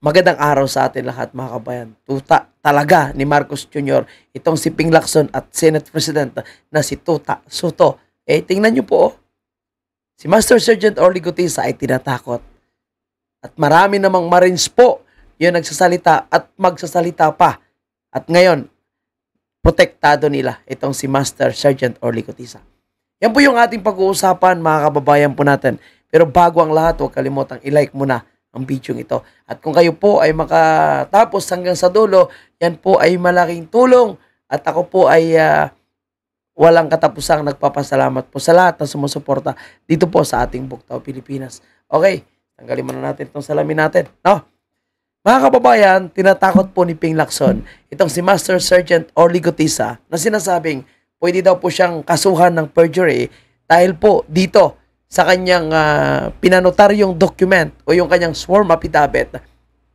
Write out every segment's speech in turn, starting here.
Magandang araw sa atin lahat mga kabayan. Tuta talaga ni Marcos Jr. Itong si Ping Lacson at Senate President na si Tuta Soto. Tingnan nyo po si Master Sergeant Orly Gutisa ay tinatakot. At marami namang Marines po yung nagsasalita at magsasalita pa. At ngayon, protektado nila itong si Master Sergeant Orly Gutisa. Yan po yung ating pag-uusapan mga kababayan po natin. Pero bago ang lahat, huwag kalimutang i-like muna ang video ito. At kung kayo po ay makatapos hanggang sa dulo, yan po ay malaking tulong. At ako po ay walang katapusang nagpapasalamat po sa lahat na sumusuporta dito po sa ating Bugtaw Pilipinas. Okay, tanggalin muna natin itong salamin natin. No? Mga kababayan, tinatakot po ni Ping Lacson itong si Master Sergeant Orly Gutisa na sinasabing pwede daw po siyang kasuhan ng perjury dahil po dito sa kanyang pinanotaryong document o yung kanyang sworn affidavit.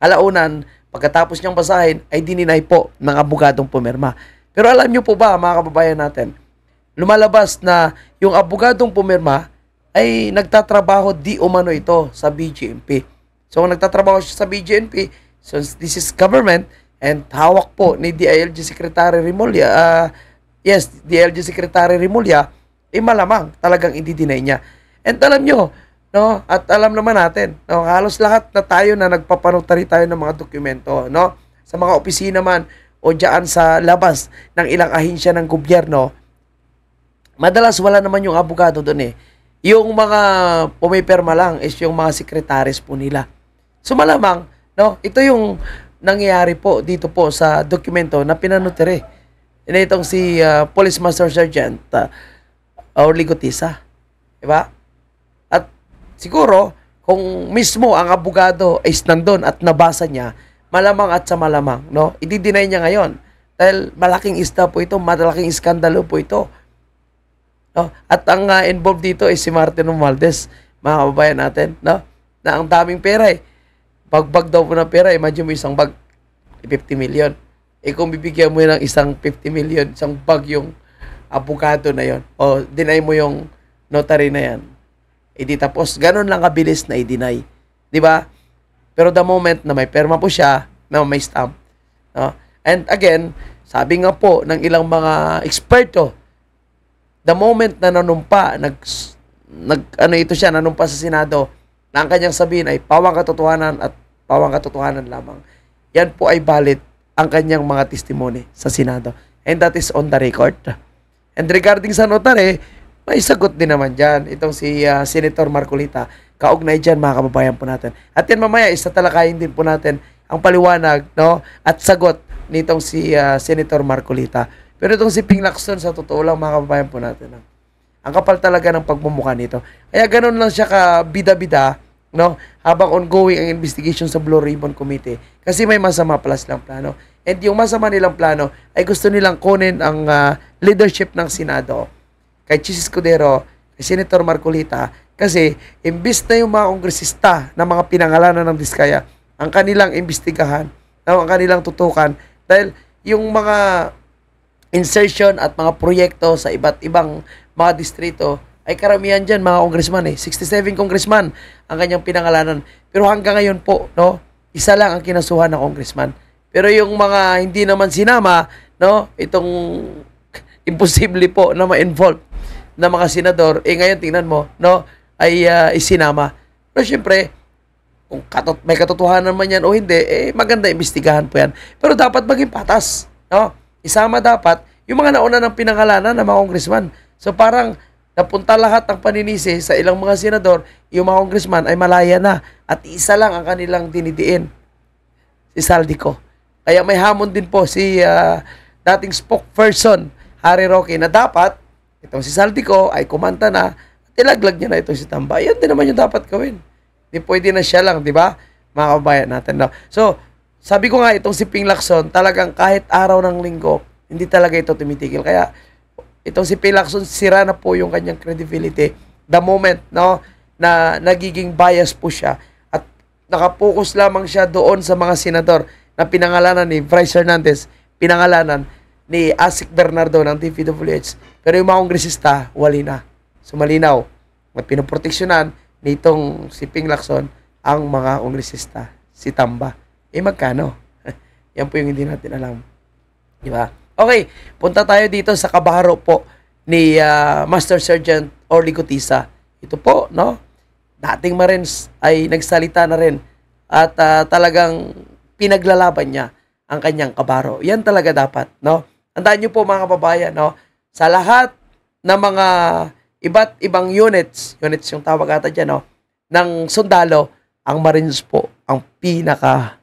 Alaunan, pagkatapos niyang basahin, ay dininay po ng abogadong pumirma. Pero alam niyo po ba, mga kababayan natin, lumalabas na yung abogadong pumirma ay nagtatrabaho di umano ito sa BGMP. So, nagtatrabaho siya sa BGMP, so this is government, and hawak po ni DILG Secretary Remulla, DILG Secretary Remulla, malamang talagang i-deny niya. And alam nyo, no, at alam naman natin, no, halos lahat na tayo na nagpapanotary tayo ng mga dokumento, no, sa mga opisina man o diyan sa labas ng ilang ahensya ng gobyerno, madalas wala naman yung abogado doon eh. Yung mga pumipirma lang is yung mga sekretaris po nila. So malamang, no, ito yung nangyayari po dito po sa dokumento na pinanotary. Itong si Police Master Sergeant Orly Gutisa. Diba? Siguro, kung mismo ang abogado ay nandun at nabasa niya, malamang at sa malamang, no? I-deny niya ngayon. Dahil malaking isda po ito, malaking iskandalo po ito. No? At ang involved dito ay si Martin Romualdez, mga kababayan natin, no? Na ang daming pera eh. Bag daw po ng pera, imagine mo isang bag, 50 million. Kung bibigyan mo ng isang 50 million, isang bag yung abogado na yon, o deny mo yung notary na yan, di tapos, ganun lang kabilis na i-deny. Di ba? Pero the moment na may perma po siya, na may stamp. No? And again, sabi nga po ng ilang mga eksperto, the moment na nanumpa, nanumpa sa Senado, na ang kanyang sabihin ay pawang katotohanan at pawang katotohanan lamang. Yan po ay valid ang kanyang mga testimony sa Senado. And that is on the record. And regarding sa notary, may sagot din naman dyan. Itong si Senator Marcolita. Kaugnay dyan, mga kababayan po natin. At yan mamaya, talakayin din po natin ang paliwanag, no? At sagot nitong si Senator Marcolita. Pero itong si Ping Lacson, sa totoo lang, mga kababayan po natin. Ang kapal talaga ng pagmumukha nito. Kaya ganun lang siya ka-bida-bida, no? Habang ongoing ang investigation sa Blue Ribbon Committee. Kasi may masama pala silang plano. And yung masama nilang plano ay gusto nilang kunin ang leadership ng Senado kay Chis Escudero, kay Senator Marcolita, kasi imbis na yung mga kongresista na mga pinangalanan ng Diskaya, ang kanilang imbestigahan, ang kanilang tutukan, dahil yung mga insertion at mga proyekto sa iba't ibang mga distrito, ay karamihan dyan mga congressman 67 congressman ang kanyang pinangalanan. Pero hanggang ngayon po, no, isa lang ang kinasuhan ng congressman. Pero yung mga hindi naman sinama, no, itong imposible po na ma-involve na mga senador, ngayon tingnan mo, no, ay isinama. Pero syempre, kung may katotohanan man yan o hindi, maganda imbestigahan po yan. Pero dapat maging patas, no? Isama dapat yung mga nauna ng pinangalanan ng mga congressman. So parang napunta lahat ng paninisi sa ilang mga senador, yung mga congressman ay malaya na at isa lang ang kanilang dinidiin, si Saldico. Kaya may hamon din po si dating spokesperson Harry Roque na dapat itong si Saldico ay kumanta na at ilaglag niya na itong si Tamba. Yan din naman yung dapat gawin. Di pwede na siya lang, di ba? Mga kabayan natin. No? So, sabi ko nga itong si Ping Lacson, talagang kahit araw ng linggo, hindi talaga ito tumitigil. Kaya itong si Ping Lacson, sira na po yung kanyang credibility. The moment, no, na nagiging bias po siya at nakapokus lamang siya doon sa mga senador na pinangalanan ni Bryce Hernandez, pinangalanan ni Asik Bernardo ng DPWH. Pero yung mga kongresista, wali na. So malinaw, may pinoproteksyonan nitong si Ping Lacson ang mga kongresista, si Tamba. magkano? Yan po yung hindi natin alam. Di ba? Okay, punta tayo dito sa kabaharo po ni Master Sergeant Orly Gutisa. Ito po, no? Dating Marines ay nagsalita na rin at talagang pinaglalaban niya ang kanyang kabaharo. Yan talaga dapat, no? Tandaan niyo po mga kababayan, no? Sa lahat ng mga iba't ibang units yung tawag ata dyan, no? Ng sundalo, ang Marines po ang pinaka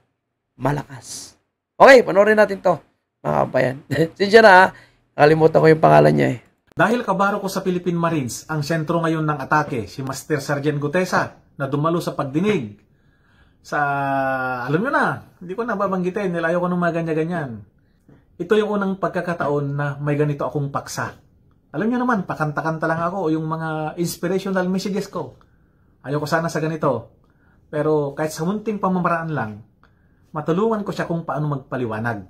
malakas. Okay, panoorin natin to, mga kabayan. Sinsya na, nakalimutan ko yung pangalan niya eh. Dahil kabaro ko sa Philippine Marines, ang sentro ngayon ng atake, si Master Sergeant Gutesa, na dumalo sa pagdinig. Alam nyo na, hindi ko nababanggitin, nilayo ko ng mga ganyan-ganyan. Ito yung unang pagkakataon na may ganito akong paksa. Alam nyo naman, pakanta-kanta lang ako, yung mga inspirational messages ko. Ayoko sana sa ganito. Pero kahit sa munting pamamaraan lang, matulungan ko siya kung paano magpaliwanag.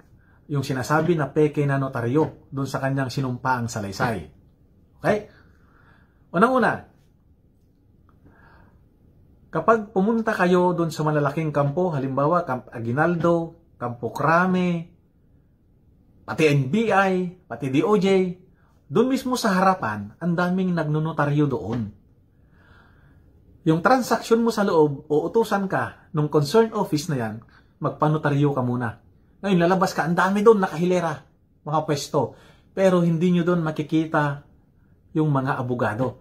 Yung sinasabi na peke na notaryo doon sa kanyang sinumpaang salaysay. Okay? Unang-una, kapag pumunta kayo doon sa malalaking kampo, halimbawa Camp Aguinaldo, Campo Crame, pati NBI, pati DOJ, doon mismo sa harapan, ang daming nagnonotaryo doon. Yung transaksyon mo sa loob, uutusan ka nung concerned office na yan, magpanotaryo ka muna. Ngayon, lalabas ka, ang dami doon, nakahilera, mga pwesto. Pero hindi nyo doon makikita yung mga abogado.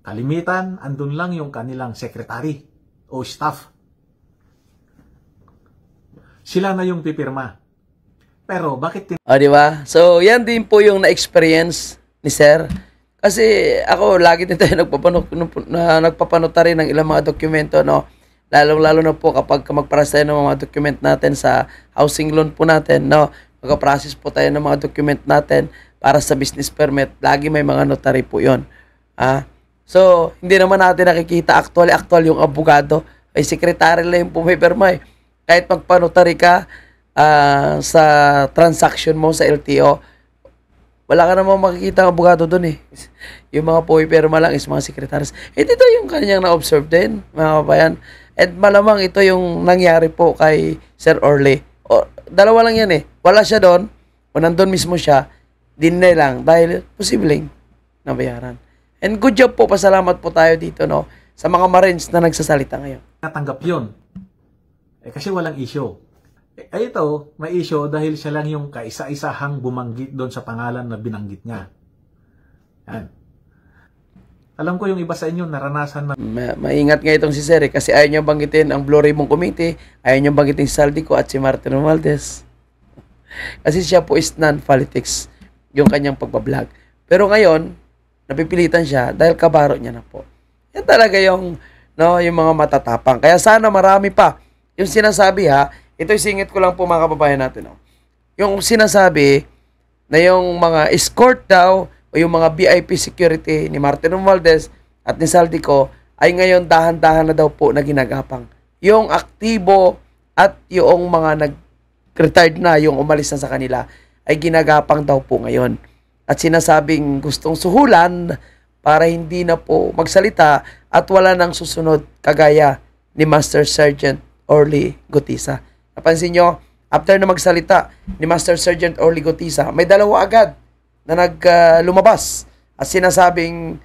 Kalimitan, andun lang yung kanilang secretary o staff. Sila na yung pipirma. Pero bakit Di ba? So, yan din po yung na-experience ni Sir. Kasi ako, lagi din tayo nagpapanotary ng ilang mga dokumento, no? Lalo na po kapag magprocess tayo ng mga document natin sa housing loan po natin, no? Mag-process po tayo ng mga document natin para sa business permit. Lagi may mga notary po yun. So, hindi naman natin nakikita actual yung abogado. Ay, sekretary lang yung pumipirma eh. Kahit magpanotary ka sa transaction mo sa LTO, wala ka namang makikita ang abogado dun eh. Yung mga pumipirma lang is mga sekretaris. Dito yung kanyang na-observe din, mga kabayan. At malamang ito yung nangyari po kay Sir Orly. Dalawa lang yan eh. Wala siya doon, o nandun mismo siya, dinay lang dahil posibleng nabayaran. And good job po, pasalamat po tayo dito, no, sa mga Marines na nagsasalita ngayon. natanggap yun? Kasi walang issue. Ito, may issue dahil siya lang yung kaisa-isahang bumanggit doon sa pangalan na binanggit niya. Yan. Alam ko yung iba sa inyo naranasan maingat nga itong si Sir kasi ayaw niya banggitin ang Blue Ribbon Committee, ayaw niya banggitin si Saldico at si Martin Romualdez. Kasi siya po is non-politics yung kanyang pagbablog. Pero ngayon, napipilitan siya dahil kabaro niya na po. Yan talaga yung, no, yung mga matatapang. Kaya sana marami pa. Yung sinasabi ito'y singit ko lang po mga kababayan natin. No? Yung sinasabi na yung mga escort daw o yung mga VIP security ni Martin Romualdez at ni Saldico ay ngayon dahan-dahan na daw po na ginagapang. Yung aktibo at yung mga nag-retired na, yung umalis na sa kanila, ay ginagapang daw po ngayon. At sinasabing gustong suhulan para hindi na po magsalita at wala nang susunod kagaya ni Master Sergeant Orly Gutisa. Napansin nyo, after na magsalita ni Master Sergeant Orly Gutisa, may dalawa agad na lumabas at sinasabing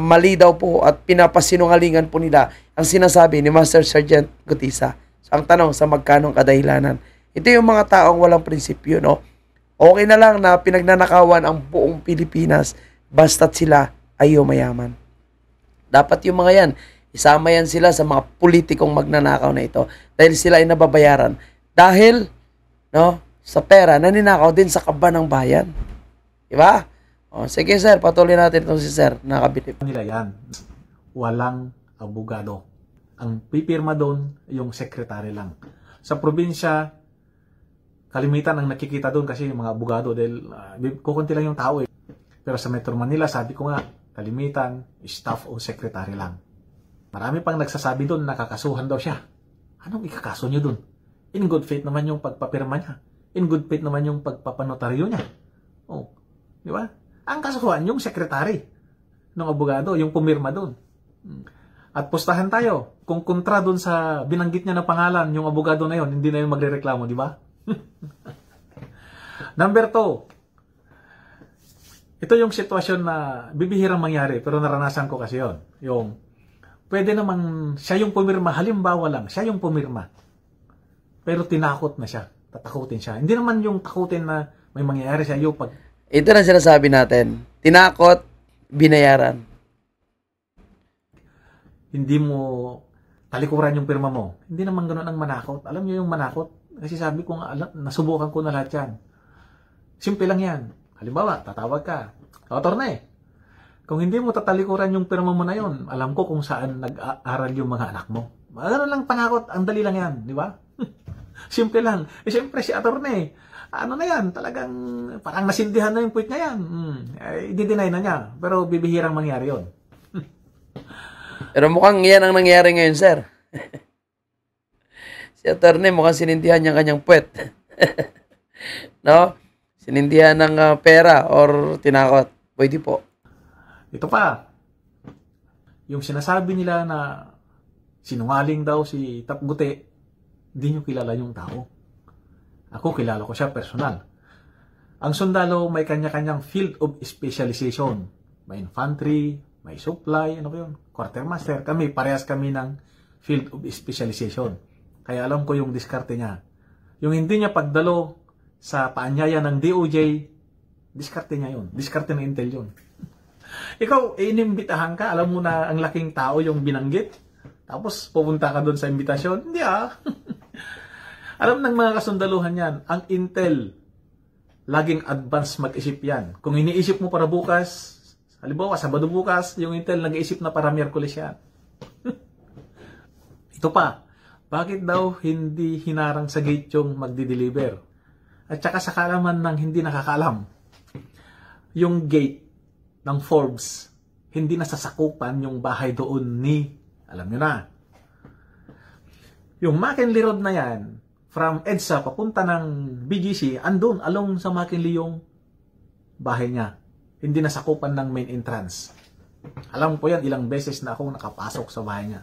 mali daw po at pinapasinungalingan po nila ang sinasabi ni Master Sergeant Gutisa. So, ang tanong, sa magkanong kadahilanan? Ito yung mga taong walang prinsipyo, no? Okay na lang na pinagnanakawan ang buong Pilipinas basta't sila ay mayaman. Dapat yung mga yan, isama yan sila sa mga politikong magnanakaw na ito dahil sila ay nababayaran. Dahil, no, sa pera, naninakaw din sa kaba ng bayan. Diba? O, sige sir, patuloy natin itong si sir, nakabilib. Nila yan. Walang abogado. Ang pipirma doon, yung sekretary lang. Sa probinsya, kalimitan ang nakikita doon kasi yung mga abogado dahil kukunti lang yung tao eh. Pero sa Metro Manila, sabi ko nga, kalimitan, staff o sekretary lang. Marami pang nagsasabi doon, nakakasuhan daw siya. Anong ikakaso niyo doon? In good faith naman yung pagpapirma niya. In good faith naman yung pagpapanotaryo niya. Oh, di ba? Ang kasuhan yung sekretary ng abogado, yung pumirma doon. At pustahan tayo. Kung kontra dun sa binanggit niya na pangalan, yung abogado na yon, hindi na yung magrereklamo, di ba? Number 2. Ito yung sitwasyon na bibihirang mangyari, pero naranasan ko kasi yon. Yung, pwede namang siya yung pumirma, halimbawa lang, siya yung pumirma. Pero tinakot na siya, tatakutin siya. Hindi naman yung takutin na may mangyayari sa iyo pag... Ito na sinasabi natin. Tinakot, binayaran. Hindi mo talikuran yung pirma mo. Hindi naman ganoon ang manakot. Alam niyo yung manakot? Kasi sabi ko nga, nasubukan ko na lahat yan. Simple lang yan. Halimbawa, tatawag ka. Attorney, kung hindi mo tatalikuran yung pirma mo na yon, alam ko kung saan nag-aaral yung mga anak mo. Ganoon lang panakot. Ang dali lang yan. Di ba? Simple lang. Siyempre si attorney, ano na yan, talagang parang nasindihan na yung point niya yan. I-deny na niya. Pero bibihirang mangyari yon. Pero mukhang yan ang nangyari ngayon, sir. Si attorney mukhang sinindihan niya kanyang puwet. No? Sinindihan ng pera or tinakot. Pwede po. Ito pa. Yung sinasabi nila na sinungaling daw si Tapgute, hindi nyo kilala yung tao. Ako, kilala ko siya personal. Ang sundalo may kanya-kanyang field of specialization. May infantry, may supply, ano ba yun? Quartermaster. Kami, parehas kami ng field of specialization. Kaya alam ko yung diskarte niya. Yung hindi niya pagdalo sa paanyaya ng DOJ, diskarte niya yun. Diskarte ng Intel yun. Ikaw, inimbitahan ka, alam mo na ang laking tao yung binanggit, tapos pupunta ka doon sa imbitasyon. Hindi Alam ng mga kasundaluhan yan, ang Intel, laging advance mag-isip yan. Kung iniisip mo para bukas, halimbawa, Sabado bukas, yung Intel nag-iisip na para Miyerkules yan. Ito pa, bakit daw hindi hinarang sa gate yung magdi-deliver? At saka sa kaalaman ng hindi nakakaalam, yung gate ng Forbes, hindi nasasakupan yung bahay doon ni, alam nyo na, yung McKinley Road na yan, from EDSA papunta ng BGC, andun, along sa McKinley yung bahay niya. Hindi nasakupan ng main entrance. Alam ko yan, ilang beses na akong nakapasok sa bahay niya.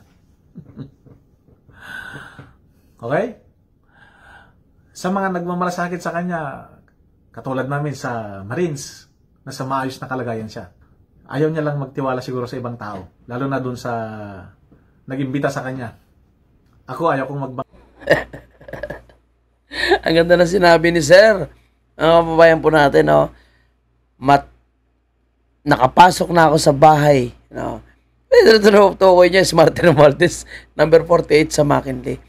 Okay? Sa mga nagmamalasakit sa kanya, katulad namin sa Marines, nasa maayos na kalagayan siya. Ayaw niya lang magtiwala siguro sa ibang tao. Lalo na dun sa nag-imbita sa kanya. Ako, ayaw kong Ang ganda na sinabi ni Sir. Ang kababayan po natin, no? Nakapasok na ako sa bahay. No? Tukoy niya is Martin Romualdez, number 48 sa McKinley.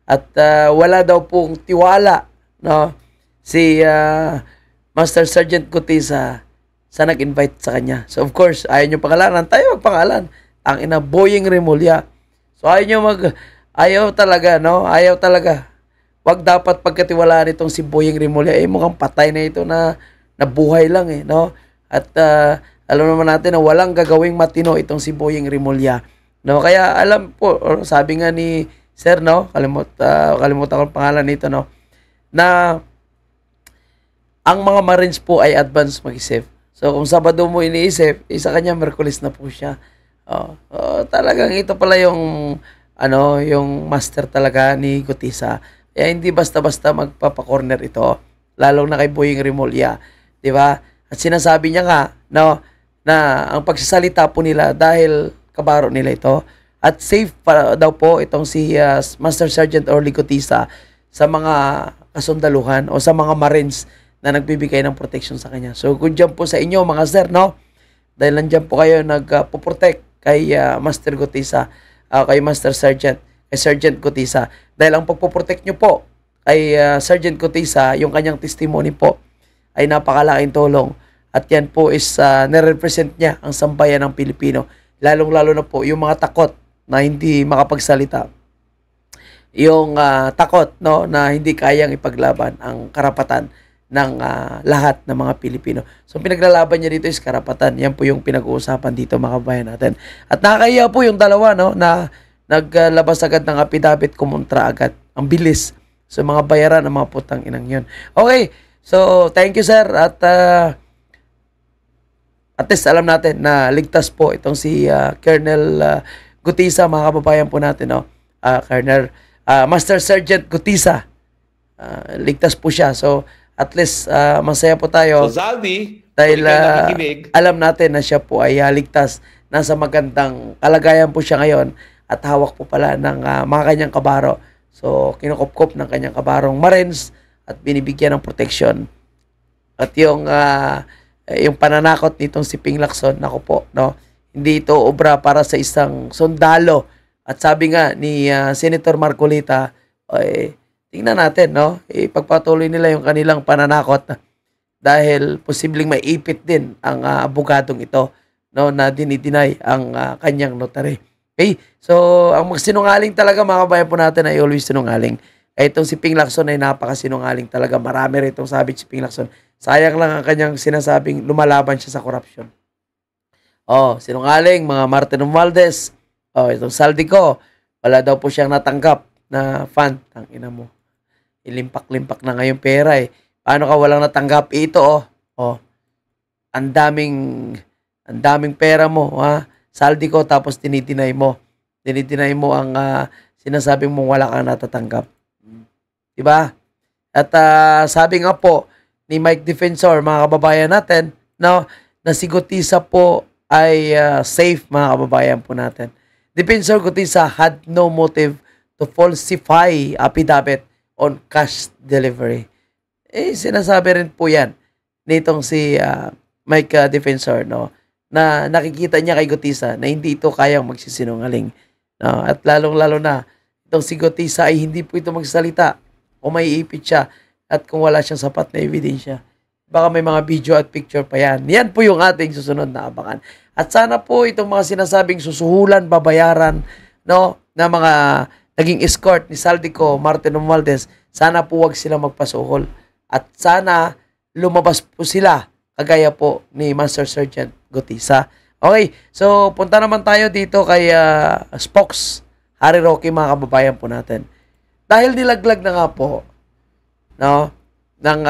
At wala daw pong tiwala, no? Si Master Sergeant Gutesa sa nag-invite sa kanya. So of course, ayaw niyo pangalanan, tayo magpangalan. Ang ina, Boying Remulla. So ayaw talaga, no? Ayaw talaga. Wag dapat pagkatiwalaan itong si Boying Remulla. Mukhang patay na ito na buhay lang no? At alam naman natin na walang gagawing matino itong si Boying Remulla. No? Kaya alam po, sabi nga ni Sir, no? Kalimutan ko ang pangalan nito, no? Na ang mga Marines po ay advance mag-isip. So kung Sabado mo iniisip, sa kanya Miyerkules na po siya. Talagang ito pala yung yung master talaga ni Gutesa. Kaya hindi basta-basta magpapa-corner ito, lalong na kay Boying Remulla, 'di ba? At sinasabi niya nga, no, na ang pagsasalita po nila dahil kabaro nila ito at safe pa daw po itong si Master Sergeant Orly Gutesa sa mga kasundaluhan o sa mga Marines na nagbibigay ng protection sa kanya. So good job po sa inyo mga sir, no? Dahil nandiyan po kayo nagpo-protect kay Master Gutesa, kay Master Sergeant, kay Sergeant Gutesa. Dahil ang pagpo-protect nyo po kay Sergeant Gutesa, yung kanyang testimony po ay napakalaking tulong. At yan po is nire-represent niya ang sambayan ng Pilipino. Lalong-lalo na po yung mga takot na hindi makapagsalita. Yung takot, no, na hindi kayang ipaglaban ang karapatan ng lahat ng mga Pilipino. So pinaglalaban niya dito is karapatan. Yan po yung pinag-uusapan dito mga kabayan natin. At nakakaya po yung dalawa, no, na naglabas agad ng affidavit kumontra agad. Ang bilis. So mga bayaran ng mga putang inang yun. Okay. So thank you sir. At at least alam natin na ligtas po itong si Colonel Gutisa, mga kababayan po natin, no? Colonel Master Sergeant Gutisa. Ligtas po siya. So, at least masaya po tayo. So, Zaldi, Dahil kung ikay nakikinig, alam natin na siya po ay ligtas. Nasa magandang kalagayan po siya ngayon at hawak po pala ng mga kanyang kabaro. So, kinukupkup ng kanyang kabarong Marines at binibigyan ng protection. At yung pananakot nitong si Ping Lacson, nako po, no? Hindi ito obra para sa isang sundalo. At sabi nga ni Senator Marcolita, tingnan natin, no? Ipagpatuloy nila yung kanilang pananakot dahil posibleng maipit din ang abogadong ito, no, na dinideny ang kanyang notary. Okay? So, ang magsinungaling talaga, mga kabayan po natin, ay always sinungaling. Itong si Ping Lacson ay napakasinungaling talaga. Marami rin itong sabi si Ping Lacson. Sayang lang ang kanyang sinasabing lumalaban siya sa korupsyon. Sinungaling, mga Martin Romualdez. Itong Saldico, wala daw po siyang natanggap na fund. Ang ina mo. Ilimpak-limpak na ngayong pera eh. Paano ka walang natanggap? Ito ang daming pera mo, ha? Saldico, tapos dinideny mo. Dinideny mo ang sinasabing mong wala kang natatanggap. Diba? At sabi nga po ni Mike Defensor, mga kababayan natin, no, na si Gutisa po ay safe, mga kababayan po natin. Defensor Gutisa had no motive to falsify affidavit on cash delivery. Sinasabi rin po yan nitong si Mike Defensor, no, na nakikita niya kay Gutisa na hindi ito kayang magsisinungaling. No? At lalong-lalo na, itong si Gutisa ay hindi po ito magsalita o may ipit siya at kung wala siyang sapat na ebidensya. Baka may mga video at picture pa yan. Yan po yung ating susunod na abangan. At sana po itong mga sinasabing susuhulan, babayaran, no, na mga naging escort ni Saldico, Martin Romualdez, sana po wag sila magpasuhol. At sana lumabas po sila kagaya po ni Master Sergeant Gutisa. Okay, so punta naman tayo dito kay Spokes, Harry Roque, mga kababayan po natin. Dahil nilaglag na nga po, no, ng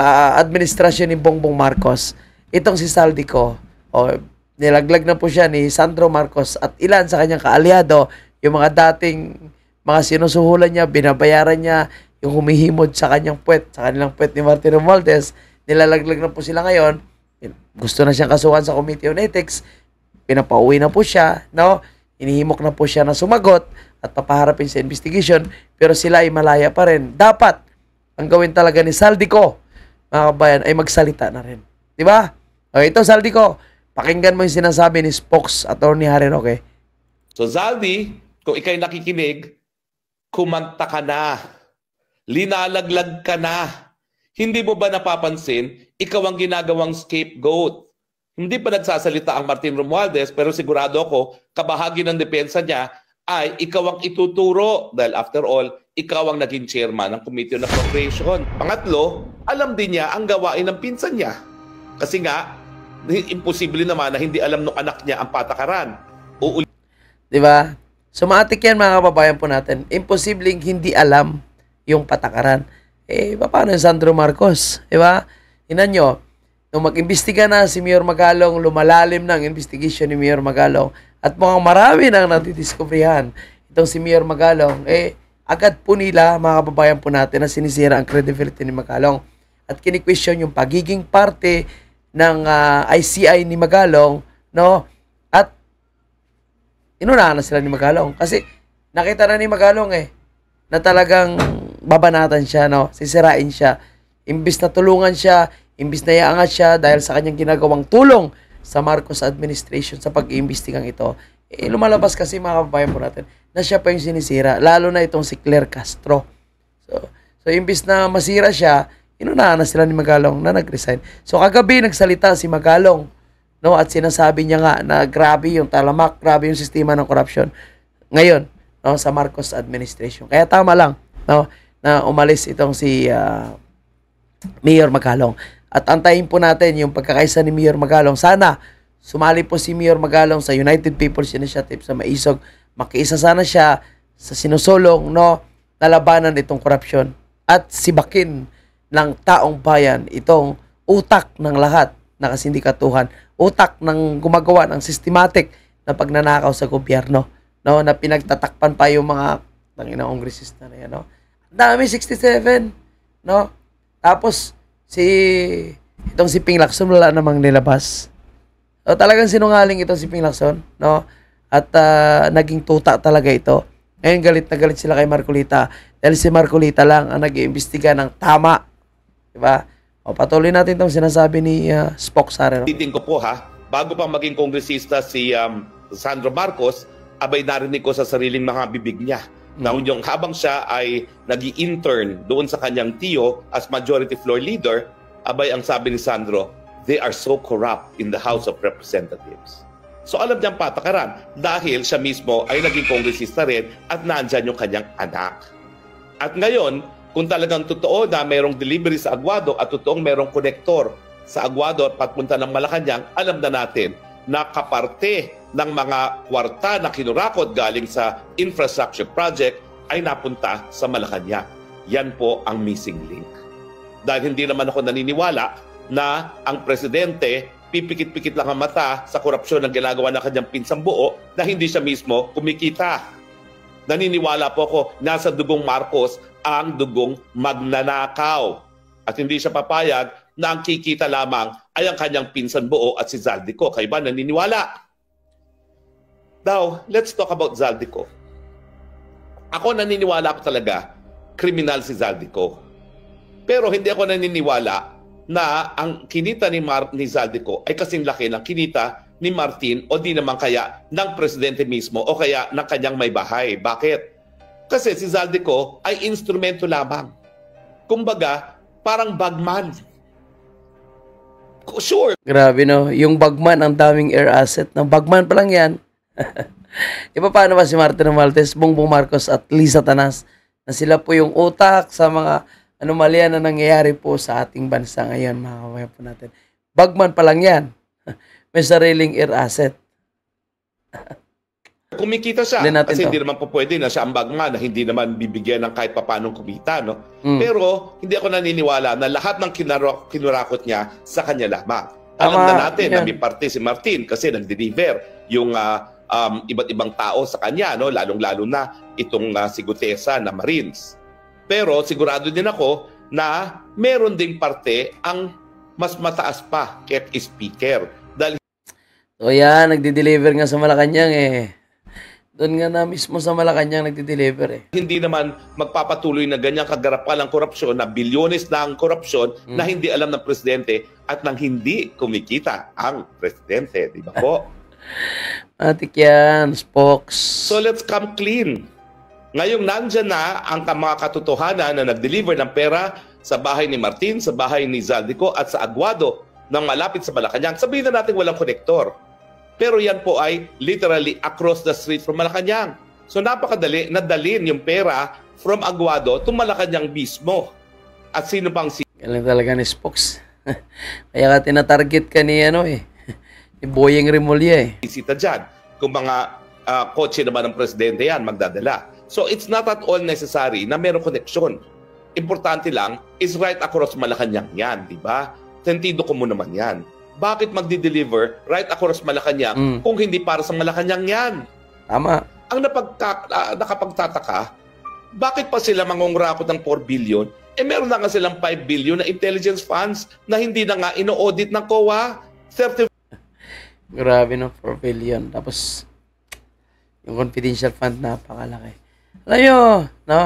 administrasyon ni Bongbong Marcos, itong si Saldico, nilaglag na po siya ni Sandro Marcos at ilan sa kanyang kaalyado, yung mga dating mga sinusuhulan niya, binabayaran niya, yung humihimod sa kanyang puwet, sa kanilang puwet ni Martin Romualdez, nilalaglag na po sila ngayon. Gusto na siyang kasuhan sa Committee on Ethics, pinapauwi na po siya, no? Inihimok na po siya na sumagot at papaharapin sa investigation, pero sila ay malaya pa rin. Dapat, ang gawin talaga ni Saldico, mga kabayan, ay magsalita na rin. Di ba? Ito, Saldico, pakinggan mo yung sinasabi ni Spokes, Attorney Harry Roque. So, Zaldi, kung ikay nakikinig, kumanta ka na. Linalaglag ka na. Hindi mo ba napapansin, ikaw ang ginagawang scapegoat? Hindi pa nagsasalita ang Martin Romualdez, pero sigurado ako, kabahagi ng depensa niya ay ikaw ang ituturo. Dahil after all, ikaw ang naging chairman ng Committee on Appropriation. Pangatlo, alam din niya ang gawain ng pinsan niya. Kasi nga, imposible naman na hindi alam ng anak niya ang patakaran. Diba? Sumatik yan, mga kababayan po natin. Imposibleng hindi alam yung patakaran. Paano yung Sandro Marcos? Diba? Hinan nyo, nung mag-imbestiga na si Mayor Magalong, lumalalim ng investigation ni Mayor Magalong at mukhang marami nang natidiscoveryhan itong si Mayor Magalong, agad po nila, mga kababayan po natin, na sinisira ang credibility ni Magalong at kini-question yung pagiging parte ng ICI ni Magalong, no? At inunahan na sila ni Magalong kasi nakita na ni Magalong na talagang babanatan siya, no? Sisirain siya. Imbis na tulungan siya, imbis na iangat siya dahil sa kanyang ginagawang tulong sa Marcos administration sa pag-iimbestigang ito, lumalabas kasi, mga kababayan po natin, na siya pa yung sinisira, lalo na itong si Claire Castro. So imbis na masira siya, inunahan na sila ni Magalong na nag-resign. So kagabi nagsalita si Magalong, no, at sinasabi niya nga na grabe yung talamak, grabe yung sistema ng corruption ngayon, no, sa Marcos administration. Kaya tama lang, no, na umalis itong si Mayor Magalong. At antayin po natin yung pagkakaisa ni Mayor Magalong. Sana sumali po si Mayor Magalong sa United People's Initiative sa Maisog. Makiisa sana siya sa sinusulong, no, na labanan itong korupsyon at sibakin ng taong bayan itong utak ng lahat na kasindikatuhan, utak ng gumagawa ng systematic na pagnanakaw sa gobyerno, no, na pinagtatakpan pa yung mga tangina kongresista na yan, no. Ang dami 67, no. Tapos itong si Ping Lacson wala namang nilabas. So, talagang sinungaling itong si Ping Lacson, no. At naging tuta talaga ito. Ngayon galit na galit sila kay Marcolita dahil si Marcolita lang ang nag-iimbestiga ng tama. Diba? O, patuloy natin itong sinasabi ni Spock Sarero. Titing ko po ha, bago pa maging kongresista si Sandro Marcos, abay narinig ko sa sariling mga bibig niya. Na yung habang siya ay nag-i-intern doon sa kanyang tiyo as majority floor leader, abay ang sabi ni Sandro, they are so corrupt in the House of Representatives. So alam niyang patakaran dahil siya mismo ay naging kongresista rin at nandyan yung kanyang anak. At ngayon, kung talagang totoo na mayroong delivery sa Aguado at totoong mayroong konektor sa Aguado at patunta ng Malacanang, alam na natin na kaparte ng mga kwarta na kinurakot galing sa infrastructure project ay napunta sa Malacanang. Yan po ang missing link. Dahil hindi naman ako naniniwala na ang presidente pipikit-pikit lang ang mata sa korupsyon ng ginagawa ng kanyang pinsang buo na hindi siya mismo kumikita. Naniniwala po ako nasa dugong Marcos ang dugong magnanakaw. At hindi siya papayag na ang kikita lamang ay ang kanyang pinsan buo at si Zaldico. Kayo ba naniniwala? Now, let's talk about Zaldico. Ako naniniwala ko talaga kriminal si Zaldico. Pero hindi ako naniniwala na ang kinita ni Zaldico ay kasing laki ng kinita ni Martin o di naman kaya ng presidente mismo o kaya ng kanyang may bahay. Bakit? Kasi si Zaldico ay instrumento lamang. Kumbaga, parang bagman. Sure. Grabe, no? Yung bagman, ang daming air asset. Ng bagman pa lang yan. Iba paano ba si Martin Romualdez, Bongbong Marcos at Lisa Tanas na sila po yung utak sa mga anomalya na nangyayari po sa ating bansa ngayon, mga kabayan po natin. Bagman pa lang yan. May sariling air asset. Kumikita siya kasi hindi naman po pwede na siya ang bagman na hindi naman bibigyan ng kahit papanong kumita, no? Pero hindi ako naniniwala na lahat ng kinurakot niya sa kanya lamang. Alam na natin na may parte si Martin kasi nag-deliver yung iba't ibang tao sa kanya, no? Lalong-lalo na itong si Gutesa na Marines. Pero sigurado din ako na meron ding parte ang mas mataas pa kay speaker. Dahil so yan, nagdi-deliver nga sa Malacanang eh. Doon nga na mismo sa Malacanang nagdi-deliver eh. Hindi naman magpapatuloy na ganyan kagarapal ang korupsyon, na bilyones na ang korupsyon na hindi alam ng presidente at nang hindi kumikita ang presidente. Di ba po? Matik yan, Spokes. So let's come clean. Ngayong nandyan na ang mga katotohanan na nag-deliver ng pera sa bahay ni Martin, sa bahay ni Zaldico at sa Aguado ng malapit sa Malacanang. Sabihin na natin walang konektor. Pero yan po ay literally across the street from Malacanang. So napakadali na dalhin yung pera from Aguado to Malacanang mismo. At sino pang Galing talaga ni Spokes. Kaya ka tinatarget ka ni ni Boyeng Remulla eh. Isita dyan. Kung mga kotse naman ng presidente yan, magdadala. So it's not at all necessary na meron koneksyon. Importante lang is right across Malacanang yan, di ba? Sentido ko mo naman yan. Bakit magdi-deliver right across Malacanang kung hindi para sa Malacanang yan? Tama. Ang nakapagtataka, bakit pa sila mangungurakot ng 4 billion? Eh meron na nga silang 5 billion na intelligence funds na hindi na nga ino-audit ng COA. Grabe no, 4 billion. Tapos yung confidential fund napakalaki. Alam nyo, no?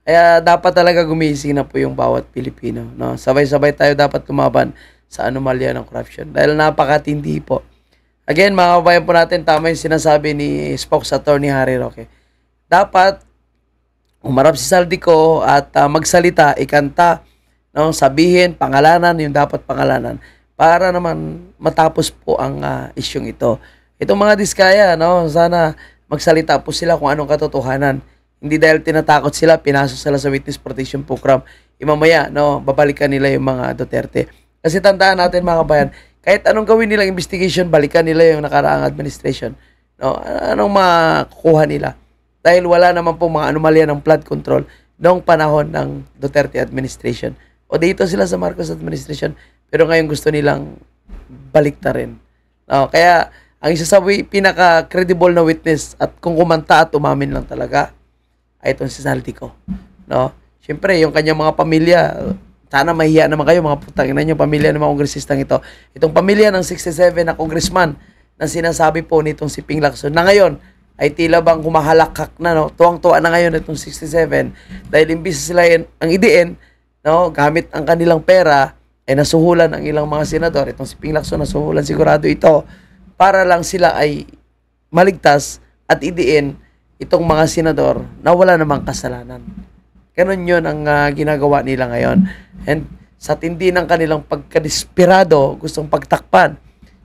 Kaya dapat talaga gumising na po yung bawat Pilipino, no? Sabay-sabay tayo dapat kumaban sa anomalya ng corruption dahil napakatindi po. Again, mga kabayan po natin, tama yung sinasabi ni Spokes Attorney Harry Roque. Dapat umarap si Zaldico at magsalita, ikanta, no? Sabihin, pangalanan, yung dapat pangalanan para naman matapos po ang isyong ito. Itong mga diskaya, no? Sana magsalita po sila kung anong katotohanan. Hindi dahil tinatakot sila, pinasok sila sa witness protection program. Mamaya, no, babalikan nila yung mga Duterte. Kasi tandaan natin mga kabayan, kahit anong gawin nilang investigation, balikan nila yung nakaraang administration. No, anong makukuha nila? Dahil wala naman po mga anomalya ng flood control noong panahon ng Duterte administration. O dito sila sa Marcos administration, pero ngayon gusto nilang baliktarin. No, kaya ang isa sa pinaka-credible na witness at kung kumanta at umamin lang talaga ay itong si Saldico. No? Siyempre, yung kanyang mga pamilya, sana mahiya naman kayo, mga putang ina nyo, pamilya ng mga kongresistang ito. Itong pamilya ng 67 na congressman na sinasabi po nitong si Ping Lacson, na ngayon ay tila bang humahalakak na, no? Tuwang-tuwa na ngayon itong 67 dahil imbis sila ang idiin, no? Gamit ang kanilang pera, ay nasuhulan ang ilang mga senador. Itong si Ping Lacson, nasuhulan sigurado ito para lang sila ay maligtas at idiin itong mga senador na wala namang kasalanan. Ganon yun ang ginagawa nila ngayon. And sa tindi ng kanilang pagkadesperado, gustong pagtakpan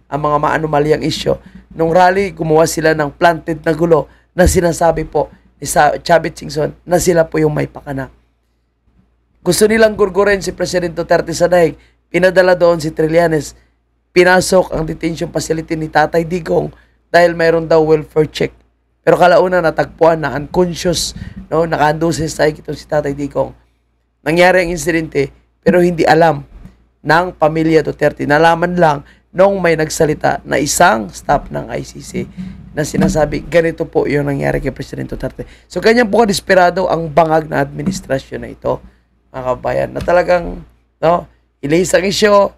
ang mga maanumalyang isyo. Nung rally, gumawa sila ng planted na gulo na sinasabi po ni Chavit Singson na sila po yung may pakana. Gusto nilang gurgurin si President Duterte sa daig. Pinadala doon si Trillanes. Pinasok ang detention facility ni Tatay Digong dahil mayroon daw welfare check. Pero kalauna natagpuan na unconscious, no, naka-anduses sa itong si Tatay Digong. Nangyari ang insidente pero hindi alam ng pamilya Duterte. Nalaman lang nung may nagsalita na isang staff ng ICC na sinasabi, ganito po yung nangyari kay President Duterte. So, ganyan po ka-desperado ang bangag na administrasyon na ito, mga kabayan, na talagang, no, ilihis ang isyo,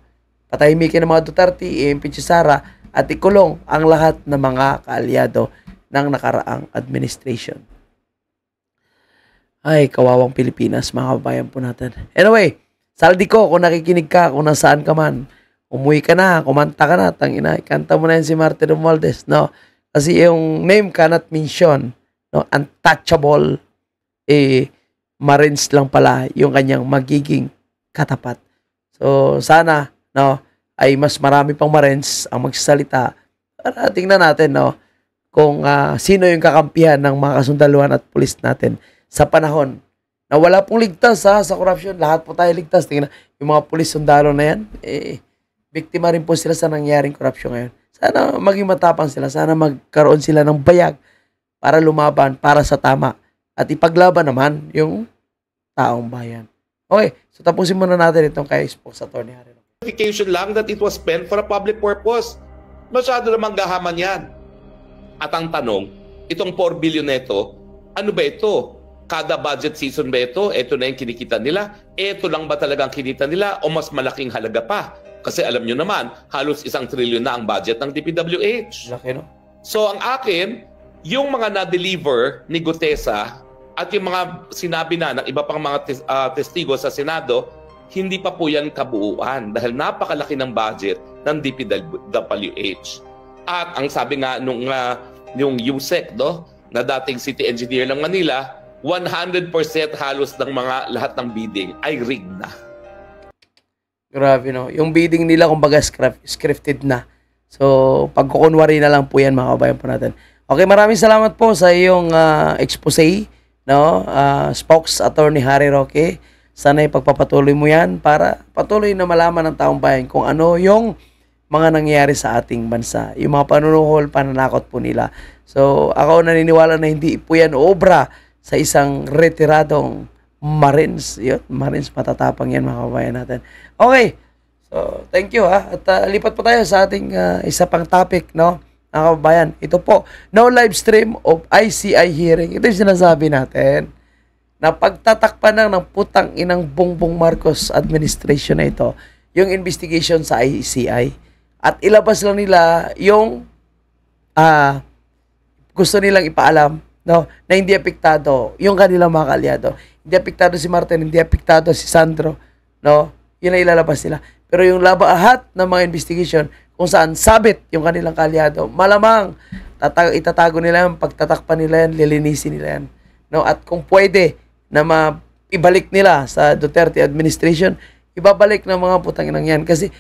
patahimikin ng mga Duterte, i-impeach si Sara, at ikulong ang lahat ng mga kaalyado ng nakaraang administration. Ay, kawawang Pilipinas, mga kabayan po natin. Anyway, Saldico, kung nakikinig ka, kung nasaan ka man, umuwi ka na, kumanta ka na, tangina, kanta mo na yan si Martin Romualdez, no? Kasi yung name cannot mention, no? Untouchable, Marines lang pala yung kanyang magiging katapat. So, sana, no, ay mas marami pang Marines ang magsasalita para tingnan natin, no, kung sino yung kakampihan ng mga kasundaluhan at pulis natin sa panahon na wala pong ligtas sa corruption. Lahat po tayo ligtas. Tingnan, yung mga pulis sundalo na yan, biktima rin po sila sa nangyaring corruption ngayon. Sana maging matapang sila. Sana magkaroon sila ng bayag para lumaban, para sa tama. At ipaglaban naman yung taong bayan. Okay, so tapusin muna natin itong kay Spokes Attorney Harry. Verification lang that it was spent for a public purpose. Masyado namang gahaman yan. At ang tanong, itong 4 billion na ito, ano ba ito? Kada budget season ba ito? Ito na yung kinikita nila? Ito lang ba talagang kinita nila? O mas malaking halaga pa? Kasi alam nyo naman, halos 1 trillion na ang budget ng DPWH. Laki, no? So ang akin, yung mga na-deliver ni Gutesa at yung mga sinabi na ng iba pang mga testigo sa Senado, hindi pa po yan kabuuan dahil napakalaki ng budget ng DPWH. At ang sabi nga nung yung USEC, no, na dating city engineer ng Manila, 100% halos ng mga lahat ng bidding ay rigged na. Grabe, no? Yung bidding nila, kumbaga, scripted na. So, pagkukunwari na lang po yan, mga kabayan po natin. Okay, maraming salamat po sa iyong expose, no? Spokes Attorney Harry Roque. Sana ipagpapatuloy mo yan para patuloy na malaman ng taong bayan kung ano yung mga nangyayari sa ating bansa. Yung mga panunuhol, pananakot po nila. So, ako naniniwala na hindi po yan obra sa isang retiradong Marines. Yun, Marines, matatapang yan, mga kabayan natin. Okay. So, thank you, ha. At lipat po tayo sa ating isa pang topic, no? Mga kabayan. Ito po, no live stream of ICI hearing. Ito yung sinasabi natin na pagtatakpan ng putang inang Bongbong Marcos administration na ito, yung investigation sa ICI. At ilabas lang nila yung gusto nilang ipaalam, no, na hindi apektado yung kanilang mga kalyado. Hindi apektado si Martin, hindi apektado si Sandro, no? Yun ang ilalabas nila. Pero yung lahat ng mga investigation kung saan sabit yung kanilang kalyado, malamang itatago nila yan, pagtatakpan nila yan, lilinisin nila yan. No? At kung pwede na ibalik nila sa Duterte administration, ibabalik ng mga putang inang yan. Kasi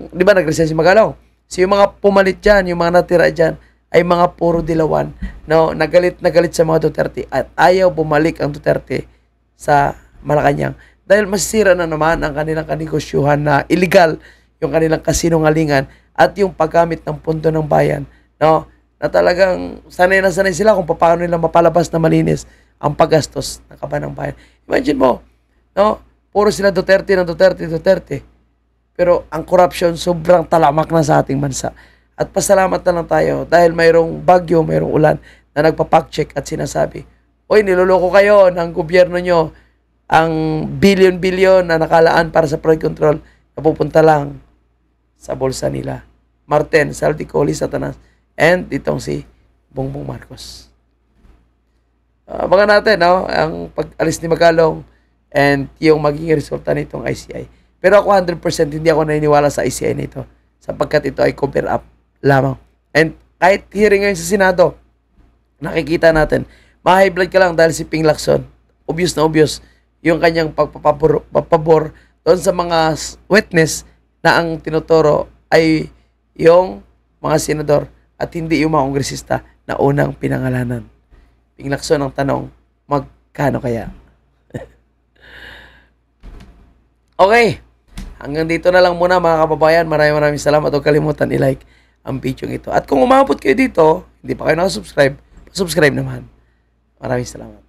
di ba nag-resign si Magalaw? So yung mga pumalit dyan, yung mga natira dyan, ay mga puro dilawan. No? Nagalit sa mga Duterte at ayaw bumalik ang Duterte sa Malacanang. Dahil masisira na naman ang kanilang kanegosyuhan na illegal, yung kanilang kasinungalingan at yung paggamit ng pundo ng bayan. No? Na talagang sanay na sanay sila kung paano nila mapalabas na malinis ang paggastos ng kaban ng bayan. Imagine mo, no? Puro sila Duterte. Pero ang corruption sobrang talamak na sa ating bansa. At pasalamat na lang tayo dahil mayroong bagyo, mayroong ulan na nagpa-fact check at sinasabi, oy, niloloko kayo ng gobyerno nyo. Ang billion-billion na nakalaan para sa flood control, napupunta lang sa bulsa nila. Martin, Saldico, Satanas, and itong si Bongbong Marcos. Abangan natin, no? Ang pag-alis ni Magalong and yung magiging resulta nitong ICI. Pero ako 100% hindi ako naniniwala sa ICI nito sapagkat ito ay cover up lamang. And kahit hearing ngayon sa Senado, nakikita natin, ma-high blood ka lang dahil si Ping Lacson, obvious na obvious, yung kanyang pagpapabor doon sa mga witness na ang tinuturo ay yung mga senador at hindi yung mga kongresista na unang pinangalanan. Ping Lacson ang tanong, magkano kaya? Okay. Hanggang dito na lang muna mga kababayan. Maraming salamat. Huwag kalimutan i-like ang video ito. At kung umabot kayo dito, hindi pa kayo nakasubscribe, subscribe naman. Maraming salamat.